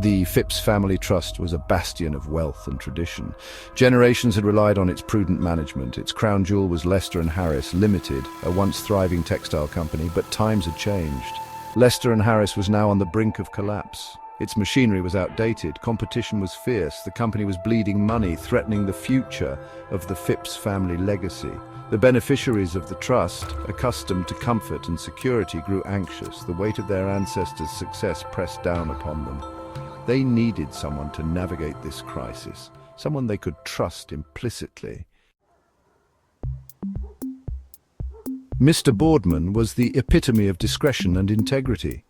The Phipps family trust was a bastion of wealth and tradition. Generations had relied on its prudent management. Its crown jewel was Lester and Harris Limited, a once thriving textile company, but times had changed. Lester and Harris was now on the brink of collapse. Its machinery was outdated, competition was fierce, the company was bleeding money, threatening the future of the Phipps family legacy. The beneficiaries of the trust, accustomed to comfort and security, grew anxious. The weight of their ancestors' success pressed down upon them. They needed someone to navigate this crisis, someone they could trust implicitly. Mr. Boardman was the epitome of discretion and integrity.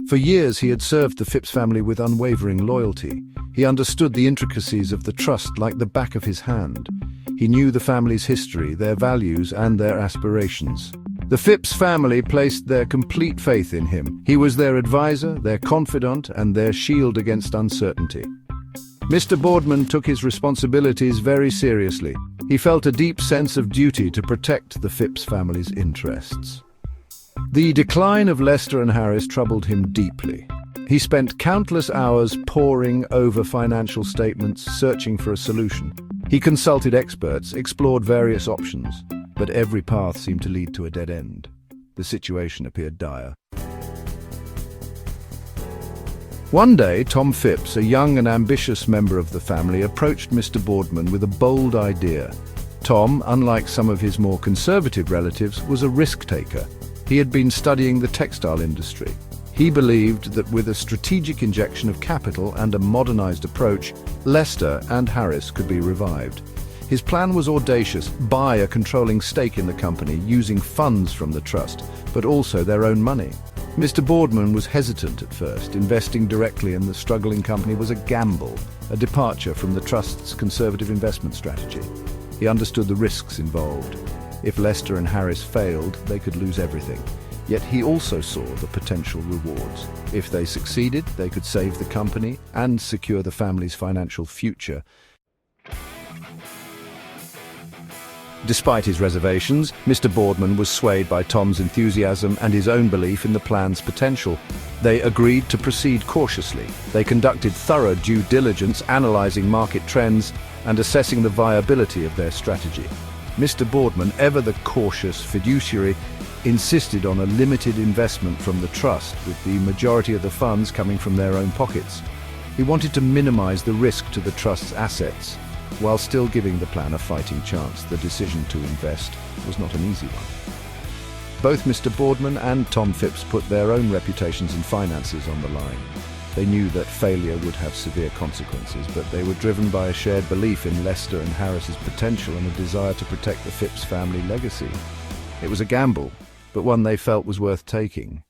For years he had served the Phipps family with unwavering loyalty. He understood the intricacies of the trust like the back of his hand. He knew the family's history, their values, and their aspirations. The Phipps family placed their complete faith in him. He was their advisor, their confidant, and their shield against uncertainty. Mr. Boardman took his responsibilities very seriously. He felt a deep sense of duty to protect the Phipps family's interests. The decline of Lester and Harris troubled him deeply. He spent countless hours poring over financial statements, searching for a solution. He consulted experts, explored various options, but every path seemed to lead to a dead end. The situation appeared dire. One day, Tom Phipps, a young and ambitious member of the family, approached Mr. Boardman with a bold idea. Tom, unlike some of his more conservative relatives, was a risk-taker. He had been studying the textile industry. He believed that with a strategic injection of capital and a modernized approach, Lester and Harris could be revived. His plan was audacious: buy a controlling stake in the company using funds from the trust, but also their own money. Mr. Boardman was hesitant at first. Investing directly in the struggling company was a gamble, a departure from the trust's conservative investment strategy. He understood the risks involved. If Lester and Harris failed, they could lose everything. Yet he also saw the potential rewards. If they succeeded, they could save the company and secure the family's financial future. Despite his reservations, Mr. Boardman was swayed by Tom's enthusiasm and his own belief in the plan's potential. They agreed to proceed cautiously. They conducted thorough due diligence, analyzing market trends and assessing the viability of their strategy. Mr. Boardman, ever the cautious fiduciary, insisted on a limited investment from the trust, with the majority of the funds coming from their own pockets. He wanted to minimize the risk to the trust's assets, while still giving the plan a fighting chance. The decision to invest was not an easy one. Both Mr. Boardman and Tom Phipps put their own reputations and finances on the line. They knew that failure would have severe consequences, but they were driven by a shared belief in Lester and Harris's potential and a desire to protect the Phipps family legacy. It was a gamble, but one they felt was worth taking.